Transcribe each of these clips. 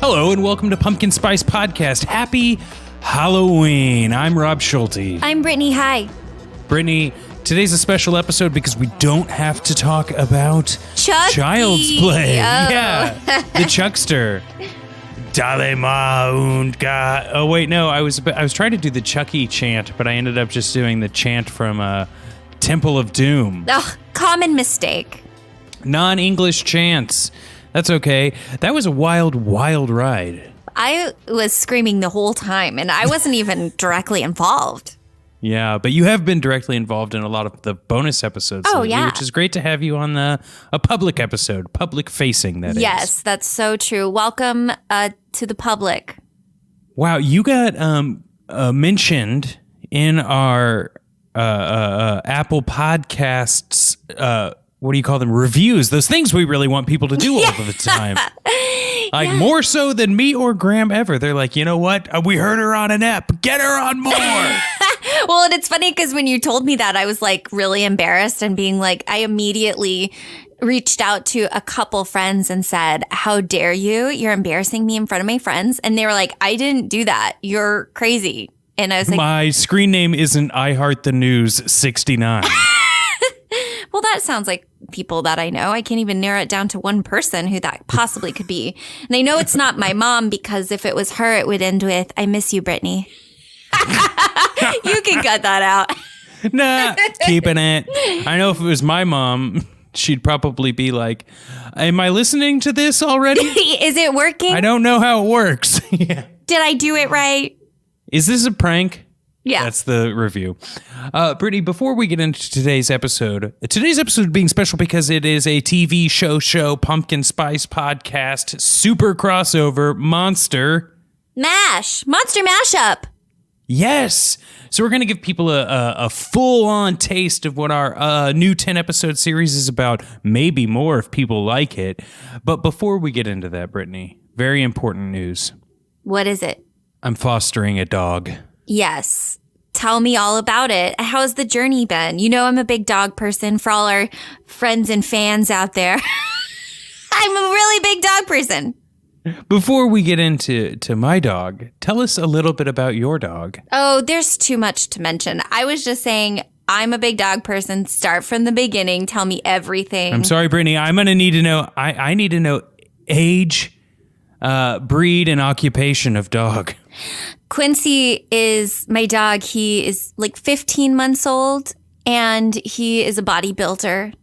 Hello and welcome to Pumpkin Spice Podcast. Happy Halloween. I'm Rob Schulte. I'm Brittany. Hi. Brittany, today's a special episode because we don't have to talk about Chucky. Child's Play. Oh. Yeah, the Chuckster. Dale ma und ga. Oh wait, no, I was trying to do the Chucky chant, but I ended up just doing the chant from Temple of Doom. Ugh, common mistake. Non-English chants. That's okay. That was a wild, wild ride. I was screaming the whole time, and I wasn't even directly involved. Yeah, but you have been directly involved in a lot of the bonus episodes lately, yeah. which is great to have you on a public episode, public-facing, that is. Yes, that's so true. Welcome to the public. Wow, you got mentioned in our Apple Podcasts, what do you call them, reviews, those things we really want people to do all of the time. Like, more so than me or Graham ever. They're like, you know what? We heard her on an ep. Get her on more. Well, and it's funny because when you told me that, I was like really embarrassed and being like, I immediately reached out to a couple friends and said, how dare you? You're embarrassing me in front of my friends. And they were like, I didn't do that. You're crazy. And I was like, my screen name isn't I Heart the News 69. well, that sounds like people that I know. I can't even narrow it down to one person who that possibly could be. And I know it's not my mom because if it was her, it would end with, I miss you, Brittany. You can cut that out. Nah, keeping it. I know if it was my mom, she'd probably be like, am I listening to this already? Is it working? I don't know how it works. Yeah. Did I do it right? Is this a prank? Yeah. That's the review. Brittany, before we get into today's episode being special because it is a TV show, Pumpkin Spice Podcast, super crossover, Monster Mashup. Yes. So we're going to give people a full-on taste of what our new 10-episode series is about, maybe more if people like it. But before we get into that, Brittany, very important news. What is it? I'm fostering a dog. Yes. Tell me all about it. How's the journey been? You know I'm a big dog person. For all our friends and fans out there, I'm a really big dog person. Before we get into my dog, tell us a little bit about your dog. Oh, there's too much to mention. I was just saying I'm a big dog person. Start from the beginning. Tell me everything. I'm sorry, Brittany. I'm going to need to know. I need to know age, breed, and occupation of dog. Quincy is my dog. He is like 15 months old, and he is a bodybuilder.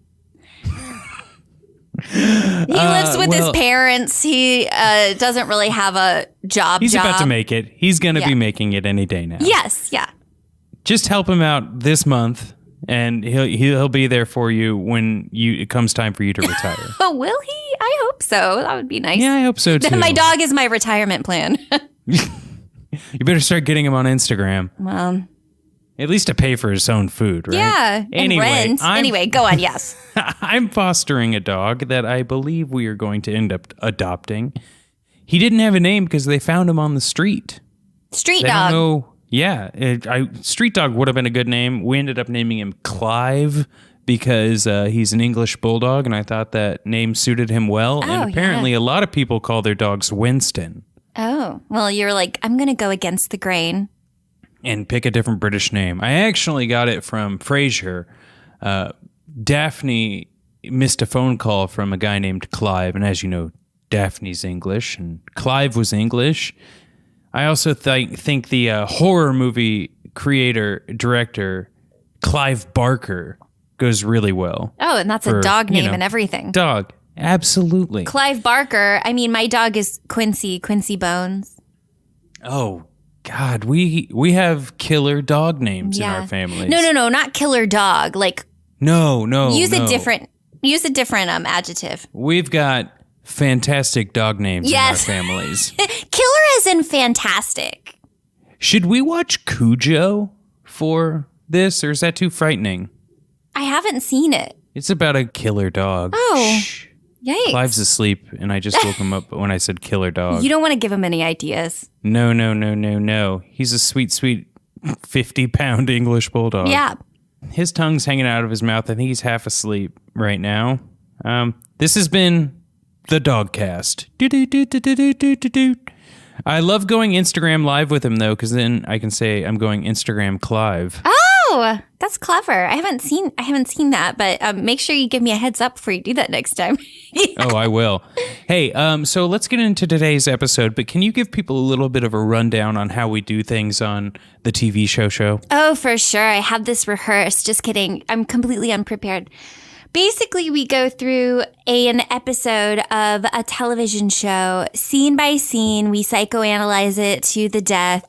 He lives with his parents. He doesn't really have a job. He's about to make it. He's going to be making it any day now. Yes, yeah. Just help him out this month, and he'll be there for you when it comes time for you to retire. Oh, will he? I hope so. That would be nice. Yeah, I hope so too. My dog is my retirement plan. You better start getting him on Instagram. Well, at least to pay for his own food, right? Yeah. Anyway, and rent. Anyway, go on. Yes. I'm fostering a dog that I believe we are going to end up adopting. He didn't have a name because they found him on the street. Street They dog. don't know. Yeah, street dog would have been a good name. We ended up naming him Clive because he's an English bulldog, and I thought that name suited him well. And apparently a lot of people call their dogs Winston. Oh, well, you're like, I'm going to go against the grain. And pick a different British name. I actually got it from Frasier. Daphne missed a phone call from a guy named Clive, and as you know, Daphne's English, and Clive was English. I also think the horror movie director, Clive Barker, goes really well. Oh, and that's a dog name and everything. Dog, absolutely. Clive Barker. I mean, my dog is Quincy Bones. Oh, God, we have killer dog names in our families. No, not killer dog. Like no. Use a different adjective. We've got fantastic dog names in our families. Killer as in fantastic. Should we watch Cujo for this, or is that too frightening? I haven't seen it. It's about a killer dog. Oh. Shh. Yikes. Clive's asleep, and I just woke him up when I said killer dog. You don't want to give him any ideas. No. He's a sweet 50-pound English bulldog. Yeah. His tongue's hanging out of his mouth. I think he's half asleep right now. This has been the Dogcast. Do-do-do-do-do-do-do-do. I love going Instagram live with him, though, because then I can say I'm going Instagram Clive. Oh, that's clever. I haven't seen that, but make sure you give me a heads up before you do that next time. Oh, I will. Hey, so let's get into today's episode, but can you give people a little bit of a rundown on how we do things on the TV show? Oh, for sure. I have this rehearsed. Just kidding. I'm completely unprepared. Basically, we go through an episode of a television show, scene by scene. We psychoanalyze it to the death,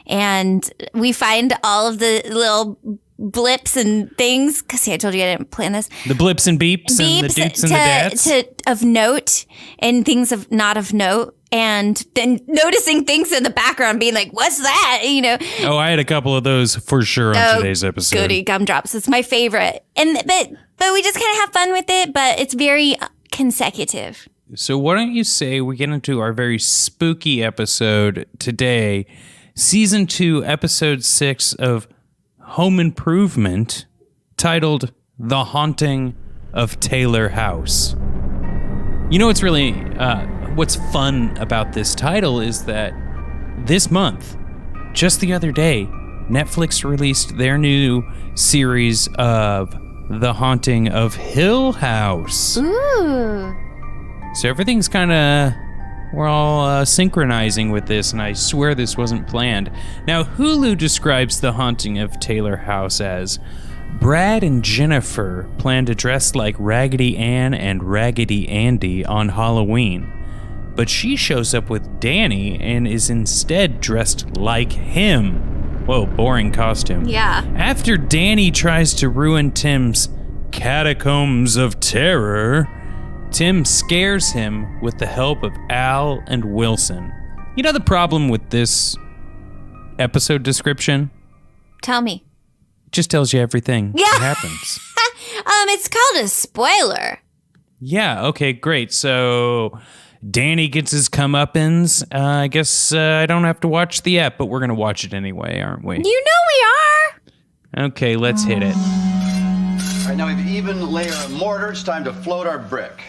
and we find all of the little blips and things. Because see, I told you I didn't plan this. The blips and beeps and the doots and the dats? Of note and things of not of note. And then noticing things in the background, being like, "What's that?" You know. Oh, I had a couple of those for sure on today's episode. Goody gumdrops! It's my favorite, but we just kind of have fun with it. But it's very consecutive. So why don't you say we get into our very spooky episode today, season 2, episode 6 of Home Improvement, titled "The Haunting of Taylor House." You know what's fun about this title is that this month, just the other day, Netflix released their new series of The Haunting of Hill House. Ooh. So everything's we're all synchronizing with this, and I swear this wasn't planned. Now, Hulu describes The Haunting of Taylor House as Brad and Jennifer plan to dress like Raggedy Ann and Raggedy Andy on Halloween, but she shows up with Danny and is instead dressed like him. Whoa, boring costume. Yeah. After Danny tries to ruin Tim's Catacombs of Terror, Tim scares him with the help of Al and Wilson. You know the problem with this episode description? Tell me. It just tells you everything that happens. It's called a spoiler. Yeah, okay, great. So Danny gets his comeuppance. I guess I don't have to watch the ep, but we're going to watch it anyway, aren't we? You know we are. Okay, let's hit it. All right, now we've even layer of mortar. It's time to float our brick.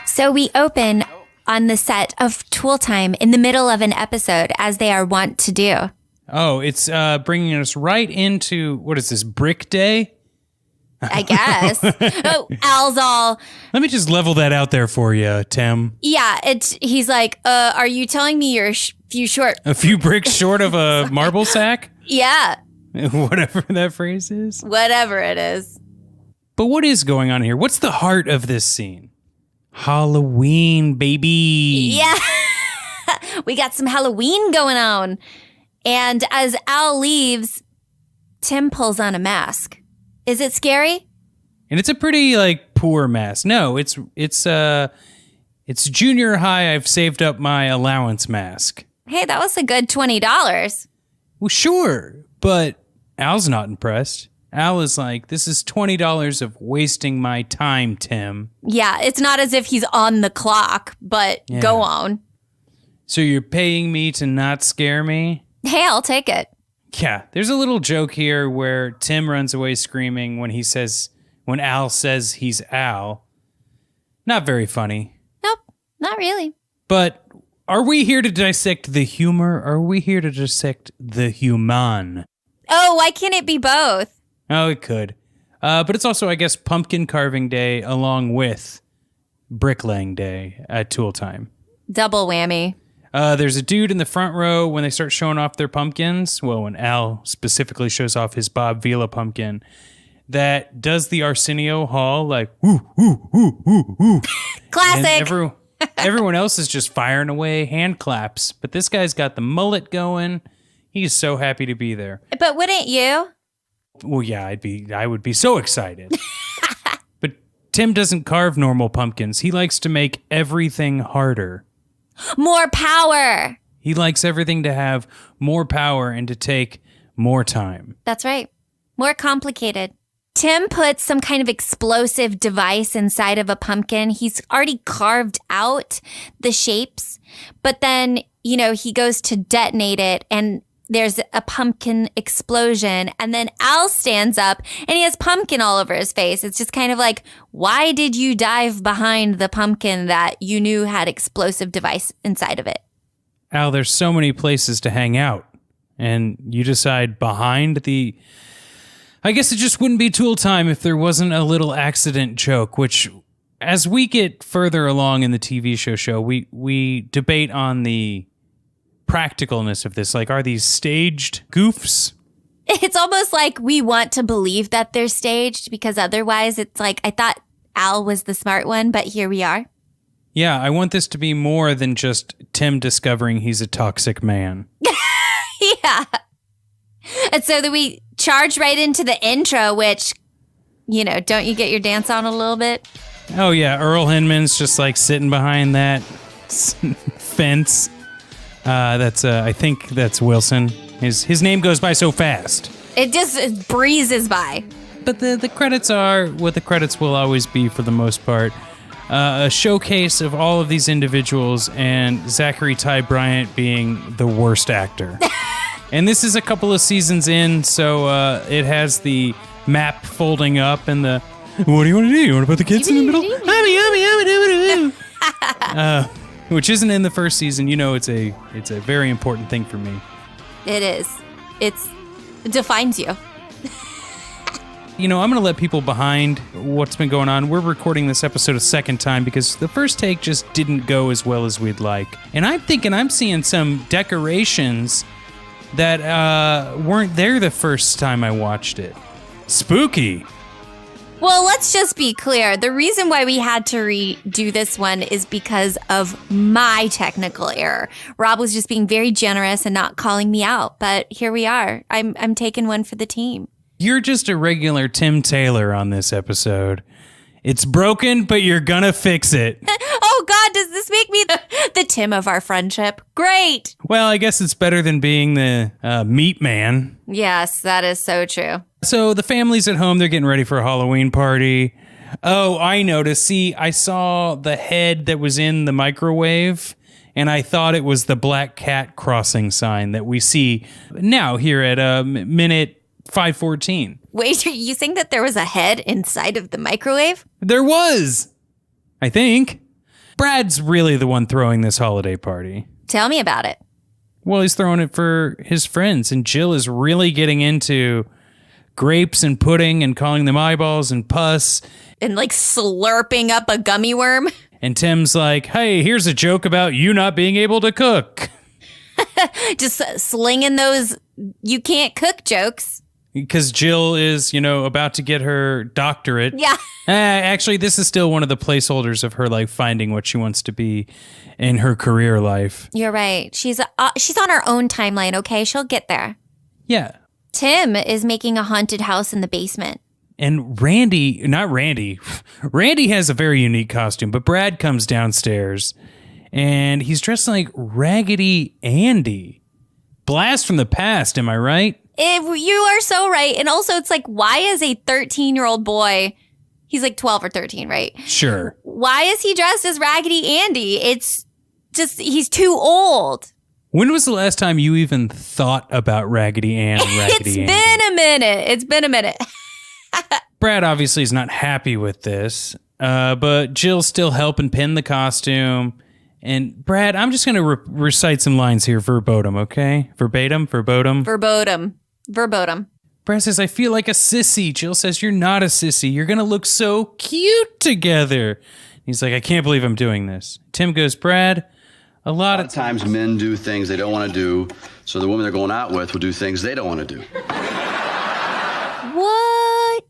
So we open on the set of Tool Time in the middle of an episode, as they are wont to do. Oh, it's bringing us right into, what is this, Brick Day? I guess. Oh, Al's all, Let me just level that out there for you, Tim. yeah, he's like, are you telling me you're few short? A few bricks short of a marble sack? Yeah, Whatever that phrase is. whatever it is. But what is going on here? What's the heart of this scene? Halloween, baby. Yeah. We got some Halloween going on. And as Al leaves, Tim pulls on a mask. Is it scary? And it's a pretty poor mask. No, it's junior high. I've saved up my allowance mask. Hey, that was a good $20. Well, sure, but Al's not impressed. Al is like, this is $20 of wasting my time, Tim. Yeah, it's not as if he's on the clock, but go on. So you're paying me to not scare me? Hey, I'll take it. Yeah, there's a little joke here where Tim runs away screaming when Al says he's Al. Not very funny. Nope, not really. But are we here to dissect the humor, or are we here to dissect the human? Oh, why can't it be both? Oh, it could. But it's also, I guess, pumpkin carving day along with bricklaying day at Tool Time. Double whammy. There's a dude in the front row when they start showing off their pumpkins. Well, when Al specifically shows off his Bob Vila pumpkin, that does the Arsenio Hall, like, woo, woo, woo, woo, woo. Classic. And everyone else is just firing away hand claps. But this guy's got the mullet going. He's so happy to be there. But wouldn't you? Well, yeah, I would be so excited. But Tim doesn't carve normal pumpkins. He likes to make everything harder. More power. He likes everything to have more power and to take more time. That's right. More complicated. Tim puts some kind of explosive device inside of a pumpkin. He's already carved out the shapes, but then, he goes to detonate it, and there's a pumpkin explosion, and then Al stands up and he has pumpkin all over his face. It's just kind of like, why did you dive behind the pumpkin that you knew had explosive device inside of it? Al, there's so many places to hang out, and you decide behind the... I guess it just wouldn't be Tool time if there wasn't a little accident joke, which, as we get further along in the TV show, we debate on the practicalness of this. Like, are these staged goofs? It's almost like we want to believe that they're staged, because otherwise it's like, I thought Al was the smart one, but here we are. Yeah, I want this to be more than just Tim discovering he's a toxic man. Yeah. And so that we charge right into the intro, which, you know, don't you get your dance on a little bit? Oh, yeah, Earl Hindman's just like sitting behind that fence. I think that's Wilson. His name goes by so fast. It breezes by. But the credits are what the credits will always be for the most part. A showcase of all of these individuals, and Zachary Ty Bryant being the worst actor. And this is a couple of seasons in, so it has the map folding up and the, what do you want to do? You want to put the kids in the middle? Which isn't in the first season. You know, it's a very important thing for me. It is. It defines you. You know, I'm going to let people behind what's been going on. We're recording this episode a second time because the first take just didn't go as well as we'd like. And I'm thinking I'm seeing some decorations that weren't there the first time I watched it. Spooky. Well, let's just be clear. The reason why we had to redo this one is because of my technical error. Rob was just being very generous and not calling me out. But here we are. I'm taking one for the team. You're just a regular Tim Taylor on this episode. It's broken, but you're gonna fix it. Oh, God, does this make me the Tim of our friendship? Great. Well, I guess it's better than being the meat man. Yes, that is so true. So the family's at home. They're getting ready for a Halloween party. Oh, I noticed. See, I saw the head that was in the microwave, and I thought it was the black cat crossing sign that we see now here at minute 5:14. Wait, are you saying that there was a head inside of the microwave? There was, I think. Brad's really the one throwing this holiday party. Tell me about it. Well, he's throwing it for his friends, and Jill is really getting into grapes and pudding and calling them eyeballs and pus. And like slurping up a gummy worm. And Tim's like, hey, here's a joke about you not being able to cook. Just slinging those you can't cook jokes. Because Jill is, about to get her doctorate. Yeah. Actually, this is still one of the placeholders of her, like, finding what she wants to be in her career life. You're right. She's on her own timeline, okay? She'll get there. Yeah. Tim is making a haunted house in the basement. And Randy has a very unique costume, but Brad comes downstairs, and he's dressed like Raggedy Andy. Blast from the past, am I right? You are so right. And also, it's like, why is a 13-year-old boy, he's like 12 or 13, right? Sure. Why is he dressed as Raggedy Andy? It's just, he's too old. When was the last time you even thought about Raggedy Ann and Raggedy Andy? It's been a minute. Brad obviously is not happy with this, but Jill's still helping pin the costume. And Brad, I'm just going to recite some lines here verbatim, okay? Verbatim. Brad says, I feel like a sissy. Jill says, you're not a sissy. You're going to look so cute together. He's like, I can't believe I'm doing this. Tim goes, Brad, a lot of times men do things they don't want to do, so the woman they're going out with will do things they don't want to do. What?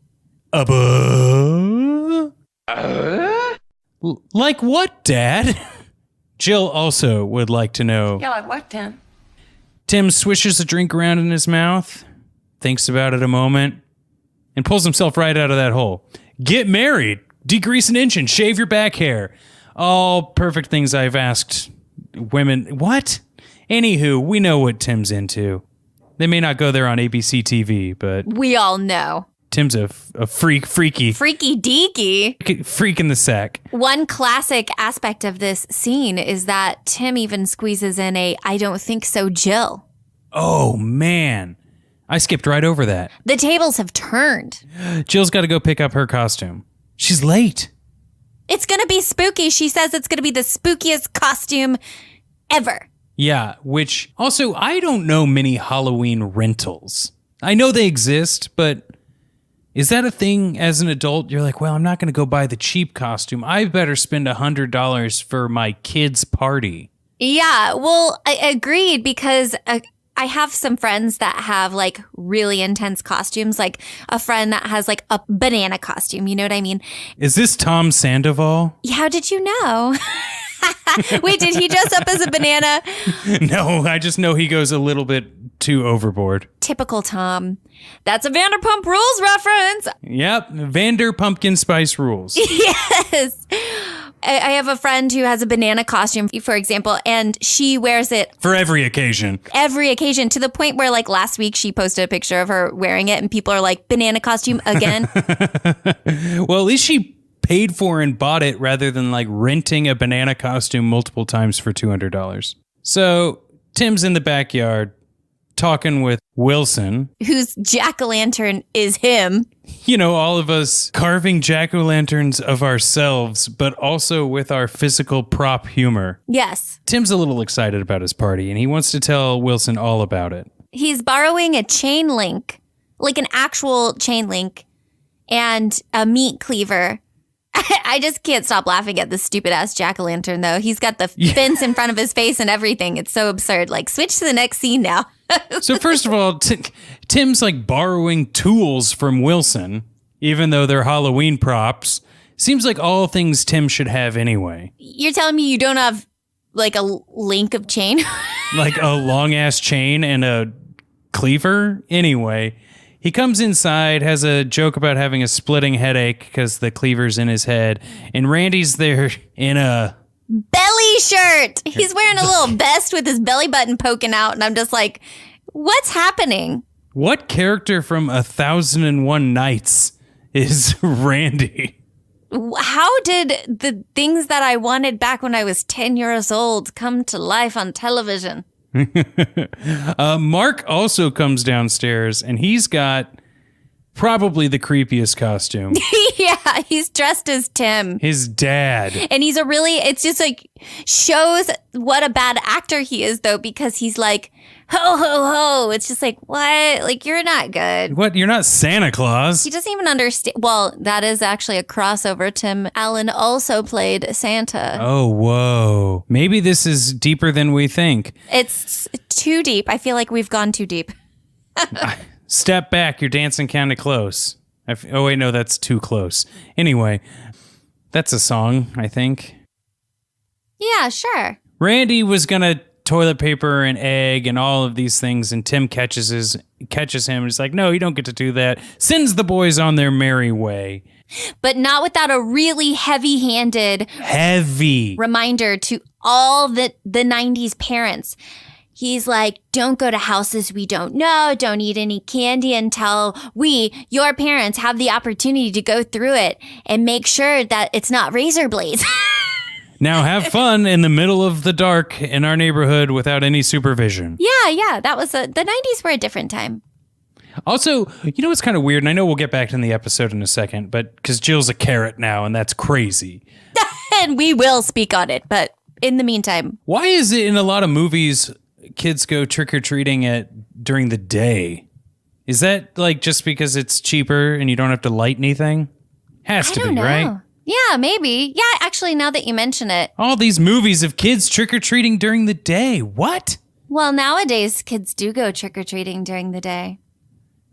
Like what, Dad? Jill also would like to know. Yeah, like what, Tim? Tim swishes a drink around in his mouth, thinks about it a moment, and pulls himself right out of that hole. Get married, degrease an inch, and shave your back hair. All perfect things I've asked women. What? Anywho, we know what Tim's into. They may not go there on ABC TV, but we all know. Tim's a freaky deaky. Freak in the sack. One classic aspect of this scene is that Tim even squeezes in a I don't think so, Jill. Oh, man. I skipped right over that. The tables have turned. Jill's got to go pick up her costume. She's late. It's going to be spooky. She says it's going to be the spookiest costume ever. Yeah, which also, I don't know many Halloween rentals. I know they exist, but is that a thing as an adult? You're like, well, I'm not going to go buy the cheap costume. I better spend $100 for my kid's party. Yeah, well, I agreed because I have some friends that have like really intense costumes, like a friend that has like a banana costume. You know what I mean? Is this Tom Sandoval? How did you know? Wait, did he dress up as a banana? No, I just know he goes a little bit too overboard. Typical Tom. That's a Vanderpump Rules reference. Yep, Vander Pumpkin Spice Rules. Yes. I have a friend who has a banana costume, for example, and she wears it For every occasion. every occasion to the point where, like, last week she posted a picture of her wearing it and people are like, banana costume again? Well, at least she paid for and bought it rather than like renting a banana costume multiple times for $200. So Tim's in the backyard talking with Wilson. Whose jack-o'-lantern is him. You know, all of us carving jack-o'-lanterns of ourselves, but also with our physical prop humor. Yes. Tim's a little excited about his party, and he wants to tell Wilson all about it. He's borrowing a chain link, like an actual chain link, and a meat cleaver. I just can't stop laughing at this stupid ass jack-o'-lantern, though. He's got the fence in front of his face and everything. It's so absurd. Like, switch to the next scene now. So first of all, Tim's like borrowing tools from Wilson, even though they're Halloween props. Seems like all things Tim should have anyway. You're telling me you don't have, like, a link of chain? Like a long ass chain and a cleaver? Anyway, he comes inside, has a joke about having a splitting headache because the cleaver's in his head, and Randy's there in a Belly shirt. He's wearing a little vest with his belly button poking out, and I'm just like, what's happening? What character from 1001 Nights is Randy? How did the things that I wanted back when I was 10 years old come to life on television? Mark also comes downstairs, and he's got probably the creepiest costume. Yeah, he's dressed as Tim. His dad. And he's it's just like shows what a bad actor he is, though, because he's like, ho, ho, ho. It's just like, what? Like, you're not good. What? You're not Santa Claus. He doesn't even understand. Well, that is actually a crossover. Tim Allen also played Santa. Oh, whoa. Maybe this is deeper than we think. It's too deep. I feel like we've gone too deep. Step back. You're dancing kind of close. Oh, wait, no, that's too close. Anyway, that's a song, I think. Yeah, sure. Randy was going to toilet paper and egg and all of these things, and Tim catches him and is like, no, you don't get to do that. Sends the boys on their merry way. But not without a really heavy-handed reminder to all the 90s parents. He's like, don't go to houses we don't know. Don't eat any candy until we, your parents, have the opportunity to go through it and make sure that it's not razor blades. Now have fun in the middle of the dark in our neighborhood without any supervision. Yeah. That was the 90s were a different time. Also, you know what's kind of weird? And I know we'll get back to the episode in a second, but because Jill's a carrot now, and that's crazy. And we will speak on it, but in the meantime. Why is it in a lot of movies kids go trick-or-treating during the day? Is that like just because it's cheaper and you don't have to light anything? Has to be, right? Yeah, maybe. Yeah, actually, now that you mention it. All these movies of kids trick-or-treating during the day. What? Well, nowadays, kids do go trick-or-treating during the day.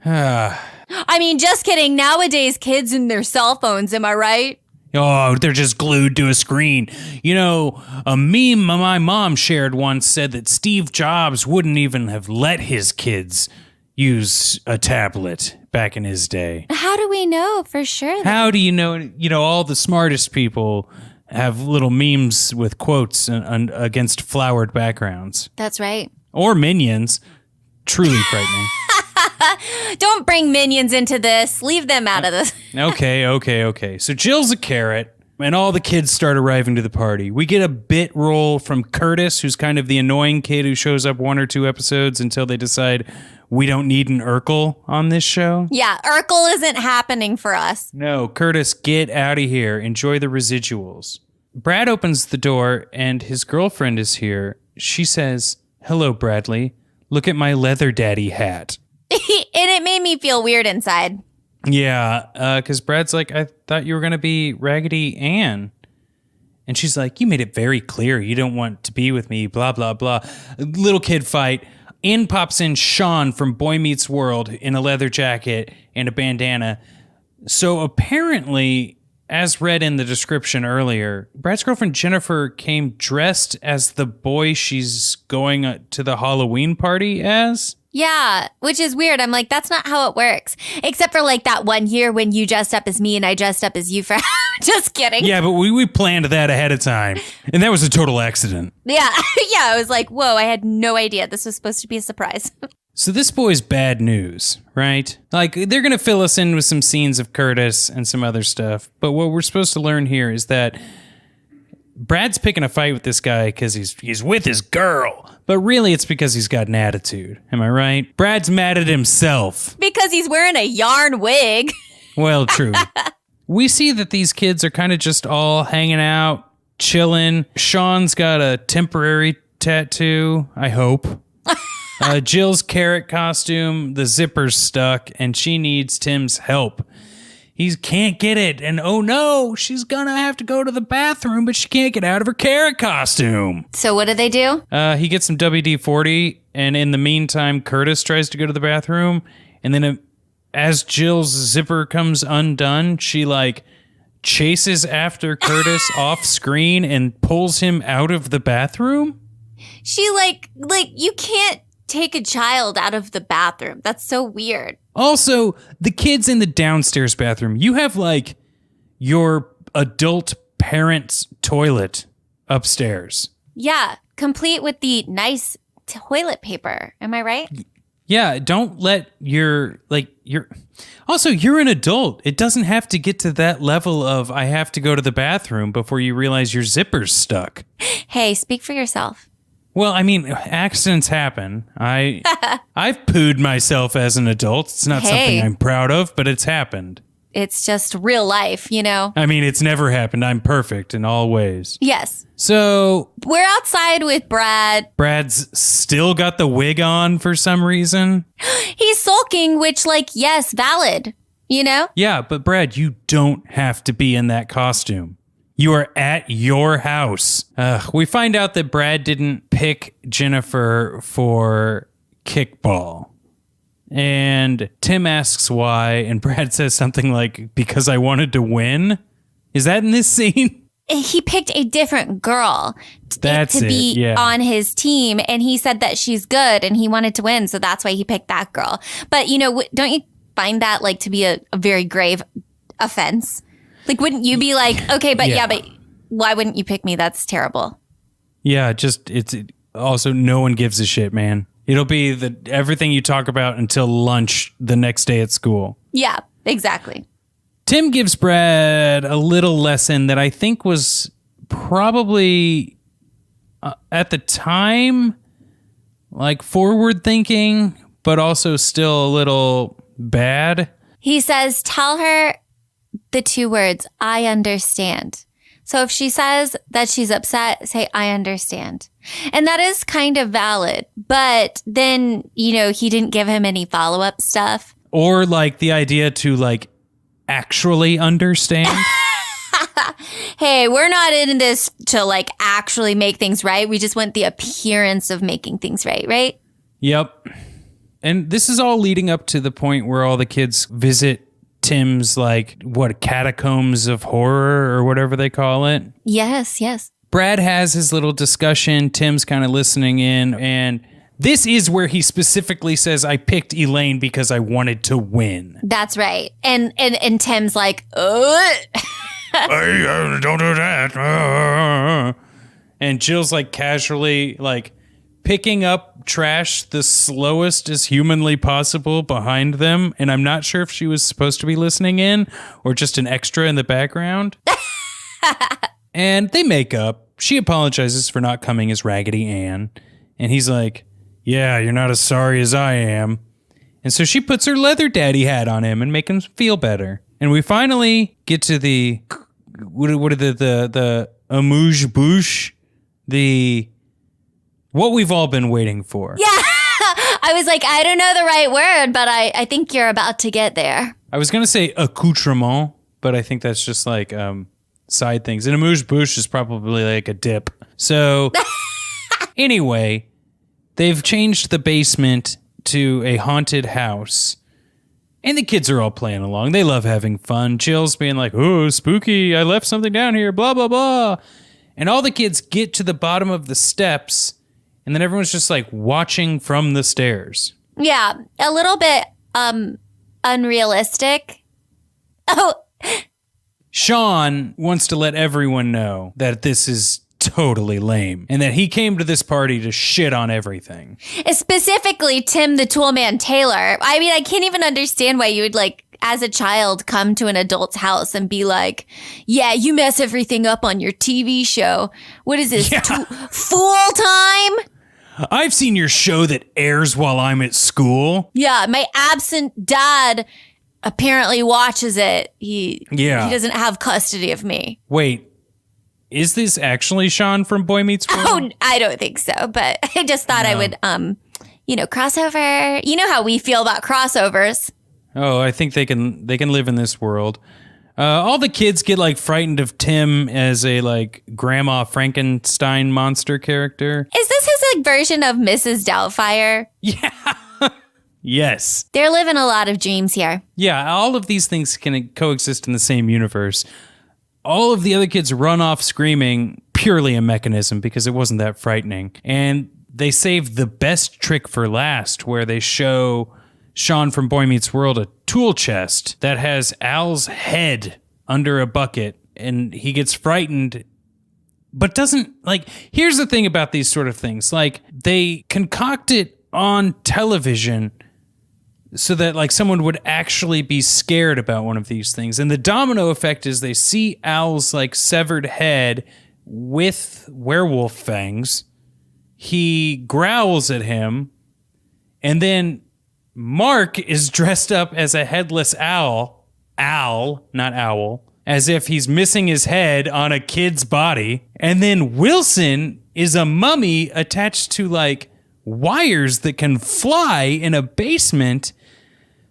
I mean, just kidding. Nowadays, kids and their cell phones, am I right? Oh, they're just glued to a screen. You know, a meme my mom shared once said that Steve Jobs wouldn't even have let his kids use a tablet back in his day. How do we know for sure? How do you know? You know, all the smartest people have little memes with quotes against flowered backgrounds. That's right. Or minions. Truly frightening. Don't bring minions into this. Leave them out of this. Okay. So Jill's a carrot. And all the kids start arriving to the party. We get a bit roll from Curtis, who's kind of the annoying kid who shows up 1 or 2 episodes until they decide we don't need an Urkel on this show. Yeah, Urkel isn't happening for us. No, Curtis, get out of here. Enjoy the residuals. Brad opens the door and his girlfriend is here. She says, "Hello, Bradley. Look at my leather daddy hat." And it made me feel weird inside. Yeah, because Brad's like, "I thought you were going to be Raggedy Ann." And she's like, "You made it very clear you don't want to be with me, blah, blah, blah." Little kid fight. In pops in Sean from Boy Meets World in a leather jacket and a bandana. So apparently, as read in the description earlier, Brad's girlfriend Jennifer came dressed as the boy she's going to the Halloween party as. Yeah, which is weird. I'm like, that's not how it works. Except for like that one year when you dressed up as me and I dressed up as you for just kidding. Yeah, but we planned that ahead of time. And that was a total accident. Yeah. Yeah, I was like, whoa, I had no idea this was supposed to be a surprise. So this boy's bad news, right? Like, they're going to fill us in with some scenes of Curtis and some other stuff. But what we're supposed to learn here is that Brad's picking a fight with this guy because he's with his girl. But really, it's because he's got an attitude. Am I right? Brad's mad at himself. Because he's wearing a yarn wig. Well, true. We see that these kids are kind of just all hanging out, chilling. Sean's got a temporary tattoo, I hope. Jill's carrot costume, the zipper's stuck, and she needs Tim's help. He can't get it, and oh no, she's gonna have to go to the bathroom, but she can't get out of her carrot costume. So what do they do? He gets some WD-40, and in the meantime, Curtis tries to go to the bathroom, and then as Jill's zipper comes undone, she like chases after Curtis off screen and pulls him out of the bathroom. She like you can't take a child out of the bathroom. That's so weird. Also, the kids in the downstairs bathroom, you have like your adult parent's toilet upstairs. Yeah, complete with the nice toilet paper. Am I right? Yeah, don't let also, you're an adult. It doesn't have to get to that level of I have to go to the bathroom before you realize your zipper's stuck. Hey, speak for yourself. Well, I mean, accidents happen. I've pooed myself as an adult. It's not something I'm proud of, but it's happened. It's just real life, you know? I mean, it's never happened. I'm perfect in all ways. Yes. So we're outside with Brad. Brad's still got the wig on for some reason. He's sulking, which, like, yes, valid, you know? Yeah, but Brad, you don't have to be in that costume. You are at your house. We find out that Brad didn't pick Jennifer for kickball. And Tim asks why, and Brad says something like, because I wanted to win. Is that in this scene? He picked a different girl to be on his team, and he said that she's good and he wanted to win, so that's why he picked that girl. But, you know, don't you find that like to be a very grave offense? Like, wouldn't you be like, okay, but but why wouldn't you pick me? That's terrible. Yeah, it's also no one gives a shit, man. It'll be everything you talk about until lunch the next day at school. Yeah, exactly. Tim gives Brad a little lesson that I think was probably at the time like forward thinking, but also still a little bad. He says, tell her the 2 words, I understand. So if she says that she's upset, say, I understand. And that is kind of valid. But then, you know, he didn't give him any follow-up stuff. Or like the idea to like actually understand. Hey, we're not in this to like actually make things right. We just want the appearance of making things right, right? Yep. And this is all leading up to the point where all the kids visit Tim's like catacombs of horror or whatever they call it. Yes, yes. Brad has his little discussion. Tim's kind of listening in, and this is where he specifically says, I picked Elaine because I wanted to win. That's right. And Tim's like, Hey, don't do that. And Jill's like casually like picking up trash the slowest as humanly possible behind them. And I'm not sure if she was supposed to be listening in or just an extra in the background. And they make up. She apologizes for not coming as Raggedy Ann. And he's like, yeah, you're not as sorry as I am. And so she puts her leather daddy hat on him and make him feel better. And we finally get to the amuse bouche, what we've all been waiting for. Yeah. I was like, I don't know the right word, but I think you're about to get there. I was going to say accoutrement, but I think that's just like side things. And amuse bouche is probably like a dip. So anyway, they've changed the basement to a haunted house. And the kids are all playing along. They love having fun. Jill's being like, oh, spooky. I left something down here, blah, blah, blah. And all the kids get to the bottom of the steps, and then everyone's just like watching from the stairs. Yeah, a little bit unrealistic. Oh. Sean wants to let everyone know that this is totally lame and that he came to this party to shit on everything. Specifically, Tim the Toolman Taylor. I mean, I can't even understand why you would, like, as a child, come to an adult's house and be like, yeah, you mess everything up on your TV show. What is this, full time? I've seen your show that airs while I'm at school. Yeah, my absent dad apparently watches it. He doesn't have custody of me. Wait. Is this actually Sean from Boy Meets World? Oh, I don't think so, but I just thought I would, crossover. You know how we feel about crossovers. Oh, I think they can live in this world. All the kids get like frightened of Tim as a like Grandma Frankenstein monster character. Is this his like version of Mrs. Doubtfire? Yeah. Yes. They're living a lot of dreams here. Yeah, all of these things can coexist in the same universe. All of the other kids run off screaming, purely a mechanism because it wasn't that frightening. And they saved the best trick for last, where they show Sean from Boy Meets World a tool chest that has Al's head under a bucket, and he gets frightened, but doesn't, like, here's the thing about these sort of things. Like, they concoct it on television so that like someone would actually be scared about one of these things. And the domino effect is they see Al's like severed head with werewolf fangs. He growls at him. And then Mark is dressed up as a headless owl, not owl, as if he's missing his head on a kid's body. And then Wilson is a mummy attached to like wires that can fly in a basement.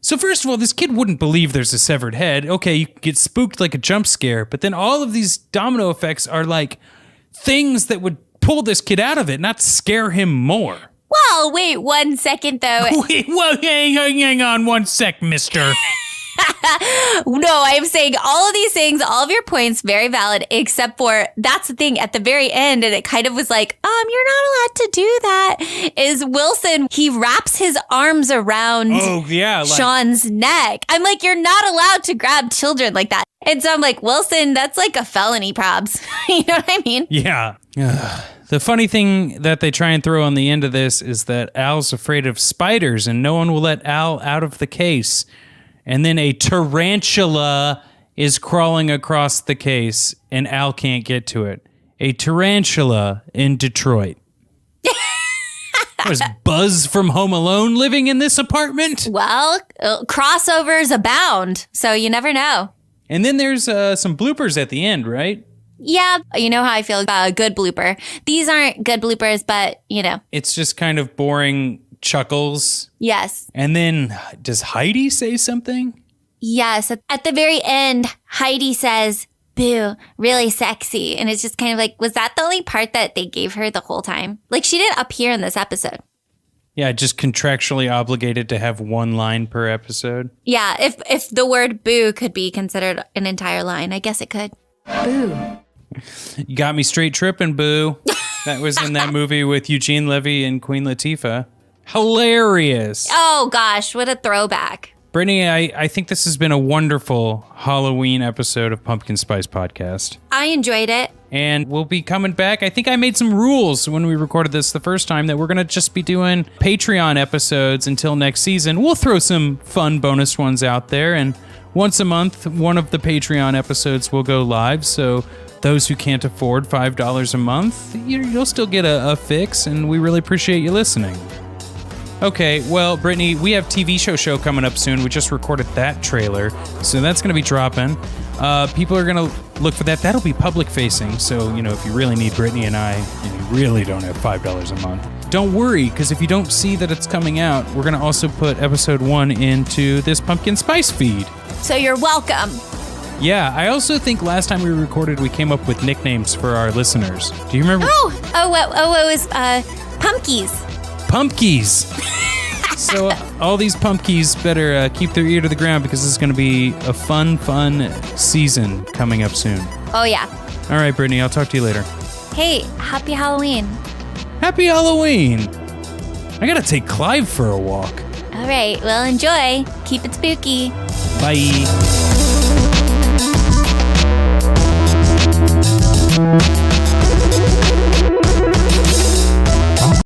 So first of all, this kid wouldn't believe there's a severed head. Okay, you get spooked like a jump scare, but then all of these domino effects are like things that would pull this kid out of it, not scare him more. Well, wait 1 second, though. Wait, well, hang on 1 sec, mister. No, I'm saying all of these things, all of your points, very valid, except for that's the thing at the very end. And it kind of was like, you're not allowed to do that. Is Wilson, he wraps his arms around Sean's neck. I'm like, you're not allowed to grab children like that. And so I'm like, Wilson, that's like a felony, probs. You know what I mean? Yeah. The funny thing that they try and throw on the end of this is that Al's afraid of spiders and no one will let Al out of the case. And then a tarantula is crawling across the case, and Al can't get to it. A tarantula in Detroit. Was Buzz from Home Alone living in this apartment? Well, crossovers abound, so you never know. And then there's some bloopers at the end, right? Yeah, you know how I feel about a good blooper. These aren't good bloopers, but, you know. It's just kind of boring chuckles. Yes. And then, does Heidi say something? Yes. At the very end, Heidi says, boo, really sexy. And it's just kind of like, was that the only part that they gave her the whole time? Like, she didn't appear in this episode. Yeah, just contractually obligated to have one line per episode. Yeah, if the word boo could be considered an entire line, I guess it could. Boo. You got me straight tripping, boo. That was in that movie with Eugene Levy and Queen Latifah. Hilarious. Oh, gosh, what a throwback. Brittany, I think this has been a wonderful Halloween episode of Pumpkin Spice Podcast. I enjoyed it. And we'll be coming back. I think I made some rules when we recorded this the first time that we're going to just be doing Patreon episodes until next season. We'll throw some fun bonus ones out there. And once a month, one of the Patreon episodes will go live. So those who can't afford $5 a month, you'll still get a fix, and we really appreciate you listening. Okay, well, Brittany, we have TV show coming up soon. We just recorded that trailer, so that's going to be dropping. People are going to look for that. That'll be public facing, so, if you really need Brittany and I, and you really don't have $5 a month, don't worry, because if you don't see that it's coming out, we're going to also put episode 1 into this pumpkin spice feed. So you're welcome. Yeah, I also think last time we recorded, we came up with nicknames for our listeners. Do you remember? It was Pumpkies. Pumpkies. So all these pumpkies better keep their ear to the ground because this is going to be a fun season coming up soon. Oh, yeah. All right, Brittany, I'll talk to you later. Hey, happy Halloween. Happy Halloween. I got to take Clive for a walk. All right, well, enjoy. Keep it spooky. Bye.